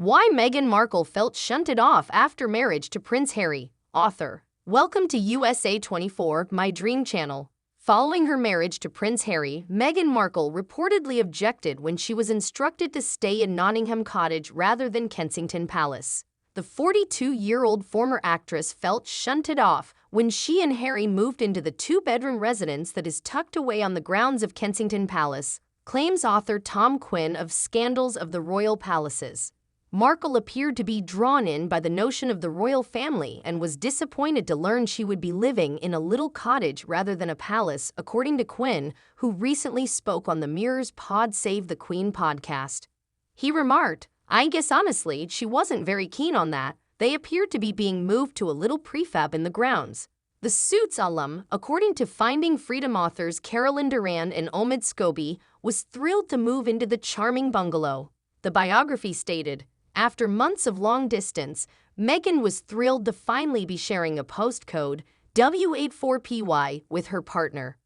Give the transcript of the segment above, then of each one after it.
Why Meghan Markle felt shunted off after marriage to Prince Harry. Author. Welcome to USA 24, my dream channel. Following her marriage to Prince Harry, Meghan Markle reportedly objected when she was instructed to stay in Nottingham Cottage rather than Kensington Palace. The 42-year-old former actress felt shunted off when she and Harry moved into the two-bedroom residence that is tucked away on the grounds of Kensington Palace, claims author Tom Quinn of Scandals of the Royal Palaces. Markle appeared to be drawn in by the notion of the royal family and was disappointed to learn she would be living in a little cottage rather than a palace, according to Quinn, who recently spoke on the Mirror's Pod Save the Queen podcast. He remarked, "I guess honestly, she wasn't very keen on that. They appeared to be being moved to a little prefab in the grounds." The Suits alum, according to Finding Freedom authors Carolyn Durand and Omid Scobie, was thrilled to move into the charming bungalow. The biography stated, "After months of long distance, Meghan was thrilled to finally be sharing a postcode, W84PY, with her partner.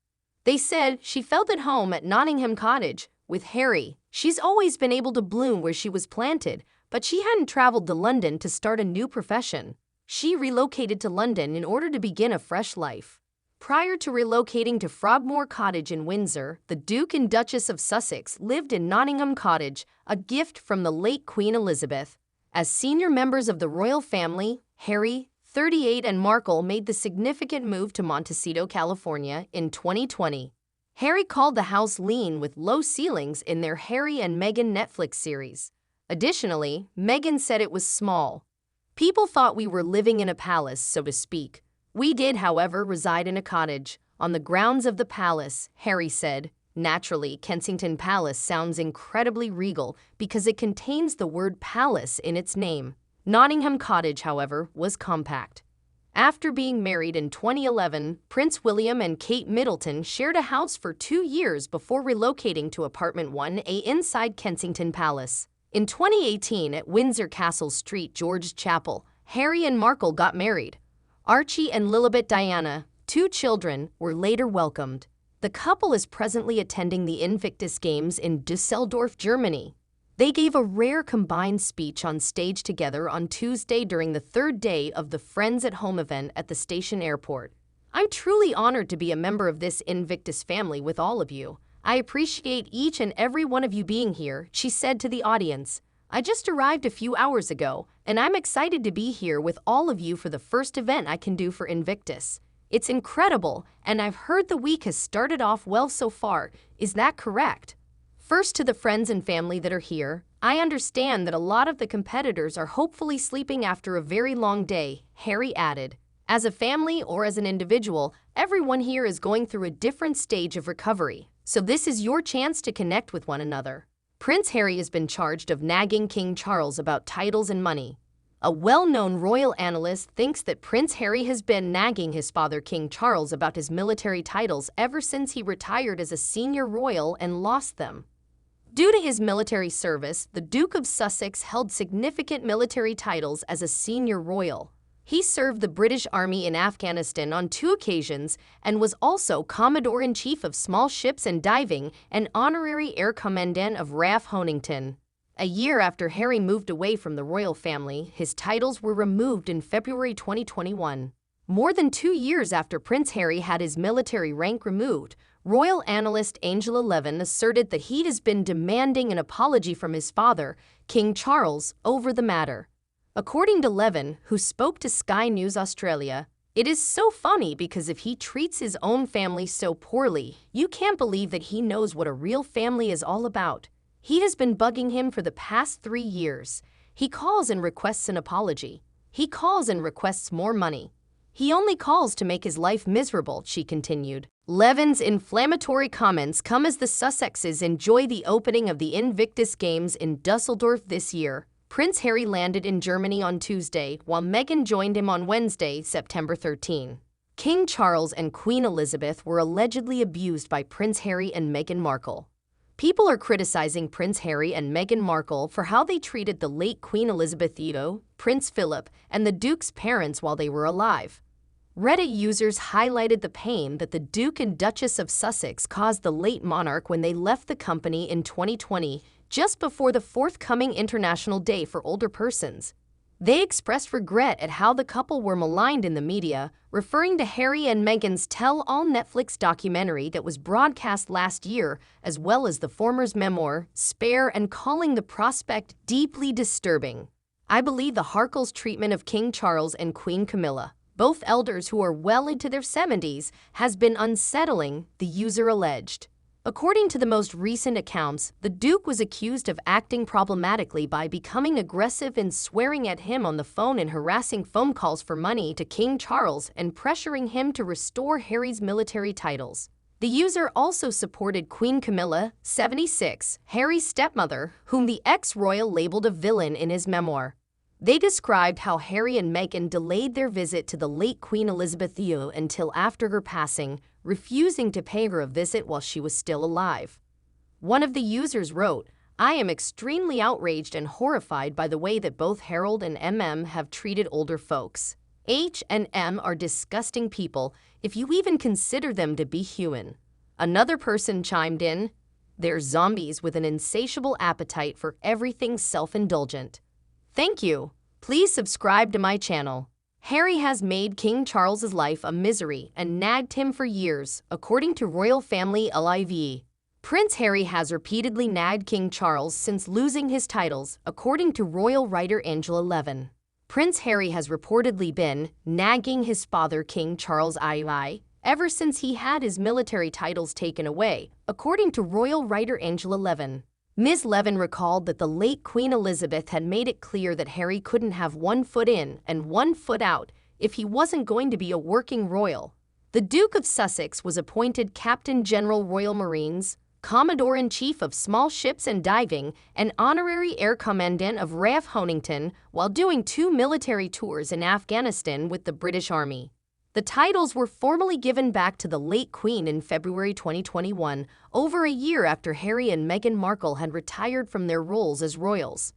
They said she felt at home at Nottingham Cottage. With Harry, she's always been able to bloom where she was planted, but she hadn't traveled to London to start a new profession. She relocated to London in order to begin a fresh life." Prior to relocating to Frogmore Cottage in Windsor, the Duke and Duchess of Sussex lived in Nottingham Cottage, a gift from the late Queen Elizabeth. As senior members of the royal family, Harry, 38, and Markle made the significant move to Montecito, California, in 2020. Harry called the house lean with low ceilings in their Harry and Meghan Netflix series. Additionally, Meghan said it was small. "People thought we were living in a palace, so to speak. We did, however, reside in a cottage on the grounds of the palace," Harry said. Naturally, Kensington Palace sounds incredibly regal because it contains the word palace in its name. Nottingham Cottage, however, was compact. After being married in 2011, Prince William and Kate Middleton shared a house for 2 years before relocating to apartment 1A inside Kensington Palace. In 2018, at Windsor Castle Street, George Chapel, Harry and Markle got married. Archie and Lilibet Diana, 2 children, were later welcomed. The couple is presently attending the Invictus Games in Düsseldorf, Germany. They gave a rare combined speech on stage together on Tuesday during the 3rd day of the Friends at Home event at the station airport. "I'm truly honored to be a member of this Invictus family with all of you. I appreciate each and every one of you being here," she said to the audience. "I just arrived a few hours ago, and I'm excited to be here with all of you for the first event I can do for Invictus. It's incredible, and I've heard the week has started off well so far. Is that correct? First, to the friends and family that are here, I understand that a lot of the competitors are hopefully sleeping after a very long day," Harry added. "As a family or as an individual, everyone here is going through a different stage of recovery, so this is your chance to connect with one another." Prince Harry has been charged of nagging King Charles about titles and money. A well-known royal analyst thinks that Prince Harry has been nagging his father King Charles about his military titles ever since he retired as a senior royal and lost them. Due to his military service, the Duke of Sussex held significant military titles as a senior royal. He served the British Army in Afghanistan on 2 occasions and was also Commodore-in-Chief of Small Ships and Diving and Honorary Air Commandant of RAF Honington. A year after Harry moved away from the royal family, his titles were removed in February 2021. More than 2 years after Prince Harry had his military rank removed, royal analyst Angela Levin asserted that he has been demanding an apology from his father, King Charles, over the matter. According to Levin, who spoke to Sky News Australia, "It is so funny because if he treats his own family so poorly, you can't believe that he knows what a real family is all about. He has been bugging him for the past 3 years. He calls and requests an apology. He calls and requests more money. He only calls to make his life miserable," she continued. Levin's inflammatory comments come as the Sussexes enjoy the opening of the Invictus Games in Düsseldorf this year. Prince Harry landed in Germany on Tuesday, while Meghan joined him on Wednesday, September 13. King Charles and Queen Elizabeth were allegedly abused by Prince Harry and Meghan Markle. People are criticizing Prince Harry and Meghan Markle for how they treated the late Queen Elizabeth II, Prince Philip, and the Duke's parents while they were alive. Reddit users highlighted the pain that the Duke and Duchess of Sussex caused the late monarch when they left the company in 2020 just before the forthcoming International Day for Older Persons. They expressed regret at how the couple were maligned in the media, referring to Harry and Meghan's tell-all Netflix documentary that was broadcast last year, as well as the former's memoir, Spare, and calling the prospect deeply disturbing. I believe the Markles' treatment of King Charles and Queen Camilla, both elders who are well into their 70s, has been unsettling, the user alleged. According to the most recent accounts, the Duke was accused of acting problematically by becoming aggressive and swearing at him on the phone and harassing phone calls for money to King Charles and pressuring him to restore Harry's military titles. The user also supported Queen Camilla, 76, Harry's stepmother, whom the ex-royal labeled a villain in his memoir. They described how Harry and Meghan delayed their visit to the late Queen Elizabeth II until after her passing, refusing to pay her a visit while she was still alive. One of the users wrote, "I am extremely outraged and horrified by the way that both Harold and have treated older folks. H and M are disgusting people, if you even consider them to be human." Another person chimed in, "They're zombies with an insatiable appetite for everything self-indulgent. Thank you. Please subscribe to my channel." Harry has made King Charles's life a misery and nagged him for years, according to Royal Family Live. Prince Harry has repeatedly nagged King Charles since losing his titles, according to royal writer Angela Levin. Prince Harry has reportedly been nagging his father King Charles II ever since he had his military titles taken away, according to royal writer Angela Levin. Ms. Levin recalled that the late Queen Elizabeth had made it clear that Harry couldn't have one foot in and one foot out if he wasn't going to be a working royal. The Duke of Sussex was appointed Captain General Royal Marines, Commodore-in-Chief of Small Ships and Diving, and Honorary Air Commandant of RAF Honington while doing 2 military tours in Afghanistan with the British Army. The titles were formally given back to the late Queen in February 2021, over a year after Harry and Meghan Markle had retired from their roles as royals.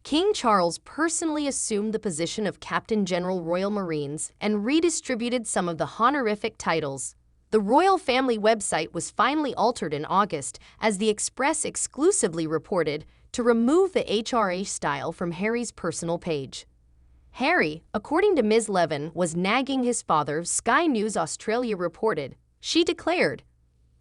King Charles personally assumed the position of Captain General Royal Marines and redistributed some of the honorific titles. The royal family website was finally altered in August, as the Express exclusively reported, to remove the HRH style from Harry's personal page. Harry, according to Ms. Levin, was nagging his father, Sky News Australia reported. She declared,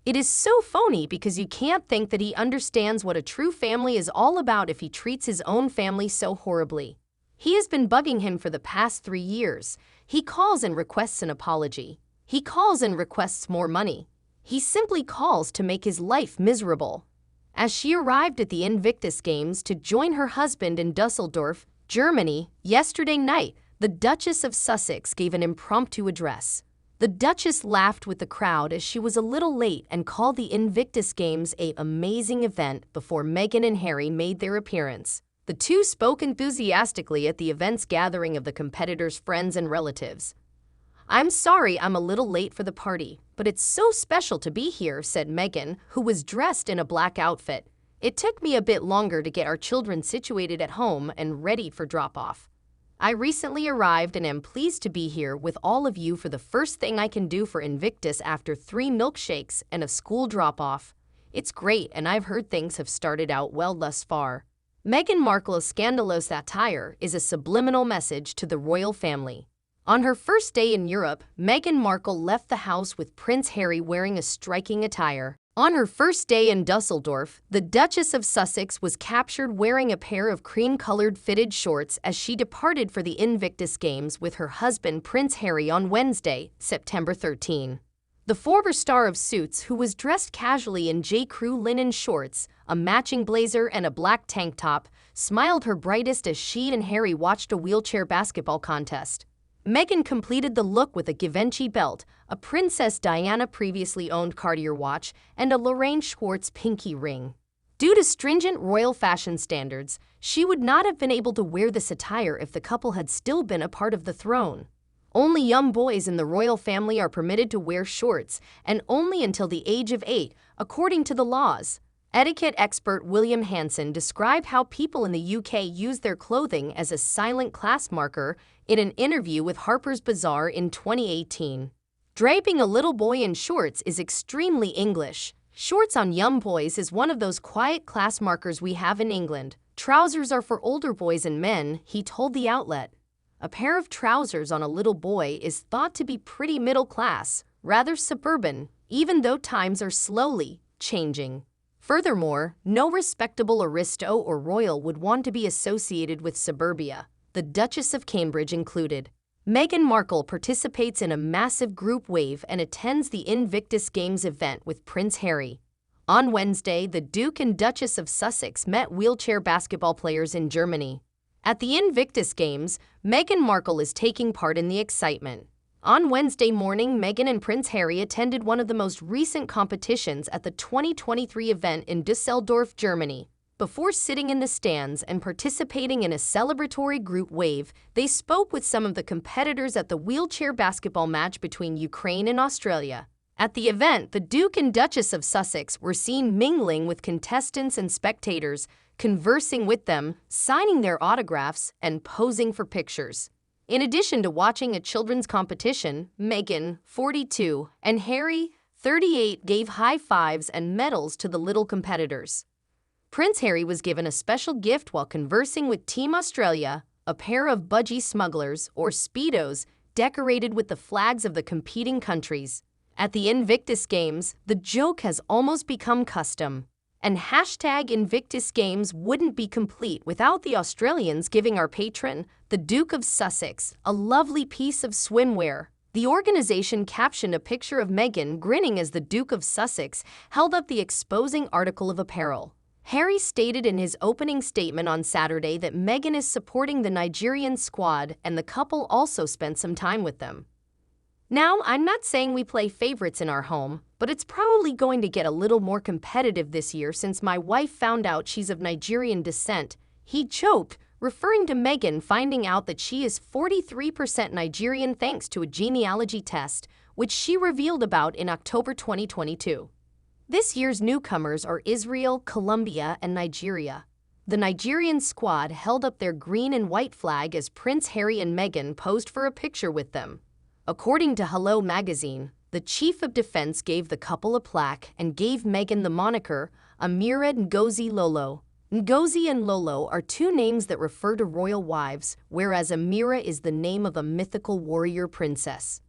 "It is so phony because you can't think that he understands what a true family is all about if he treats his own family so horribly. He has been bugging him for the past 3 years. He calls and requests an apology. He calls and requests more money. He simply calls to make his life miserable." As she arrived at the Invictus Games to join her husband in Dusseldorf, Germany, yesterday night, the Duchess of Sussex gave an impromptu address. The Duchess laughed with the crowd as she was a little late and called the Invictus Games an amazing event before Meghan and Harry made their appearance. The two spoke enthusiastically at the event's gathering of the competitors' friends and relatives. "I'm sorry I'm a little late for the party, but it's so special to be here," said Meghan, who was dressed in a black outfit. "It took me a bit longer to get our children situated at home and ready for drop-off. I recently arrived and am pleased to be here with all of you for the first thing I can do for Invictus after 3 milkshakes and a school drop-off. It's great, and I've heard things have started out well thus far." Meghan Markle's scandalous attire is a subliminal message to the royal family. On her first day in Europe, Meghan Markle left the house with Prince Harry wearing a striking attire. On her first day in Dusseldorf, the Duchess of Sussex was captured wearing a pair of cream-colored fitted shorts as she departed for the Invictus Games with her husband Prince Harry on Wednesday, September 13. The former star of Suits, who was dressed casually in J.Crew linen shorts, a matching blazer and a black tank top, smiled her brightest as she and Harry watched a wheelchair basketball contest. Meghan completed the look with a Givenchy belt, a Princess Diana previously owned Cartier watch, and a Lorraine Schwartz pinky ring. Due to stringent royal fashion standards, she would not have been able to wear this attire if the couple had still been a part of the throne. Only young boys in the royal family are permitted to wear shorts, and only until the age of 8, according to the laws. Etiquette expert William Hanson described how people in the UK use their clothing as a silent class marker in an interview with Harper's Bazaar in 2018. "Draping a little boy in shorts is extremely English," Shorts on young boys is one of those quiet class markers we have in England. Trousers are for older boys and men, he told the outlet. A pair of trousers on a little boy is thought to be pretty middle class, rather suburban, even though times are slowly changing. Furthermore, no respectable aristo or royal would want to be associated with suburbia, the Duchess of Cambridge included. Meghan Markle participates in a massive group wave and attends the Invictus Games event with Prince Harry. On Wednesday, the Duke and Duchess of Sussex met wheelchair basketball players in Germany. At the Invictus Games, Meghan Markle is taking part in the excitement. On Wednesday morning, Meghan and Prince Harry attended one of the most recent competitions at the 2023 event in Düsseldorf, Germany. Before sitting in the stands and participating in a celebratory group wave, they spoke with some of the competitors at the wheelchair basketball match between Ukraine and Australia. At the event, the Duke and Duchess of Sussex were seen mingling with contestants and spectators, conversing with them, signing their autographs, and posing for pictures. In addition to watching a children's competition, Meghan, 42, and Harry, 38, gave high fives and medals to the little competitors. Prince Harry was given a special gift while conversing with Team Australia, a pair of budgie smugglers, or Speedos, decorated with the flags of the competing countries. At the Invictus Games, the joke has almost become custom. And #Invictus Games wouldn't be complete without the Australians giving our patron, the Duke of Sussex, a lovely piece of swimwear. The organization captioned a picture of Meghan grinning as the Duke of Sussex held up the exposing article of apparel. Harry stated in his opening statement on Saturday that Meghan is supporting the Nigerian squad and the couple also spent some time with them. Now, I'm not saying we play favorites in our home, but it's probably going to get a little more competitive this year since my wife found out she's of Nigerian descent, he joked, referring to Meghan finding out that she is 43% Nigerian thanks to a genealogy test, which she revealed about in October 2022. This year's newcomers are Israel, Colombia, and Nigeria. The Nigerian squad held up their green and white flag as Prince Harry and Meghan posed for a picture with them. According to Hello magazine, the chief of defense gave the couple a plaque and gave Meghan the moniker Amira Ngozi Lolo. Ngozi and Lolo are two names that refer to royal wives, whereas Amira is the name of a mythical warrior princess.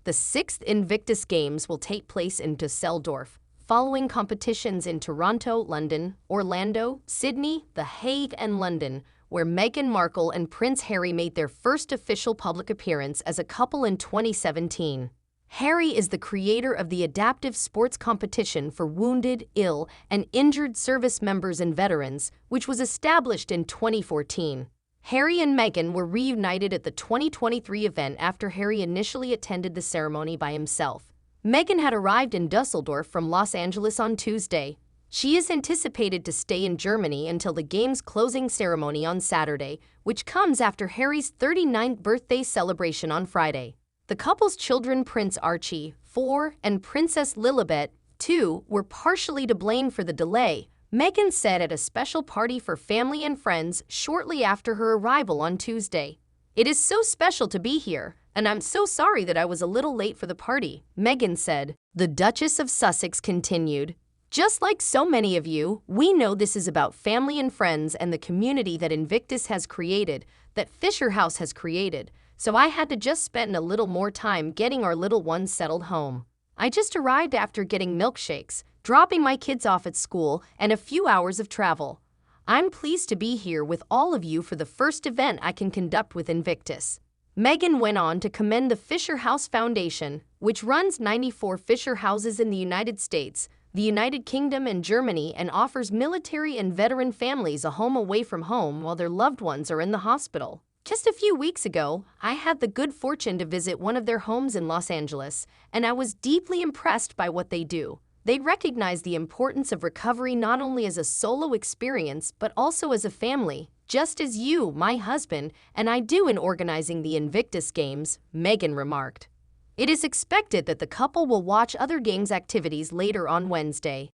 The 6th Invictus Games will take place in Düsseldorf, following competitions in Toronto, London, Orlando, Sydney, The Hague, and London, where Meghan Markle and Prince Harry made their first official public appearance as a couple in 2017. Harry is the creator of the adaptive sports competition for wounded, ill, and injured service members and veterans, which was established in 2014. Harry and Meghan were reunited at the 2023 event after Harry initially attended the ceremony by himself. Meghan had arrived in Düsseldorf from Los Angeles on Tuesday. She is anticipated to stay in Germany until the game's closing ceremony on Saturday, which comes after Harry's 39th birthday celebration on Friday. The couple's children, Prince Archie, 4, and Princess Lilibet, 2, were partially to blame for the delay, Meghan said at a special party for family and friends shortly after her arrival on Tuesday. "It is so special to be here, and I'm so sorry that I was a little late for the party," Meghan said. The Duchess of Sussex continued, "Just like so many of you, we know this is about family and friends and the community that Invictus has created, that Fisher House has created, so I had to just spend a little more time getting our little ones settled home. I just arrived after getting milkshakes, dropping my kids off at school, and a few hours of travel. I'm pleased to be here with all of you for the first event I can conduct with Invictus." Meghan went on to commend the Fisher House Foundation, which runs 94 Fisher Houses in the United States, the United Kingdom, and Germany, and offers military and veteran families a home away from home while their loved ones are in the hospital. "Just a few weeks ago, I had the good fortune to visit one of their homes in Los Angeles, and I was deeply impressed by what they do. They recognize the importance of recovery not only as a solo experience but also as a family, just as you, my husband, and I do in organizing the Invictus Games," Meghan remarked. It is expected that the couple will watch other games activities later on Wednesday.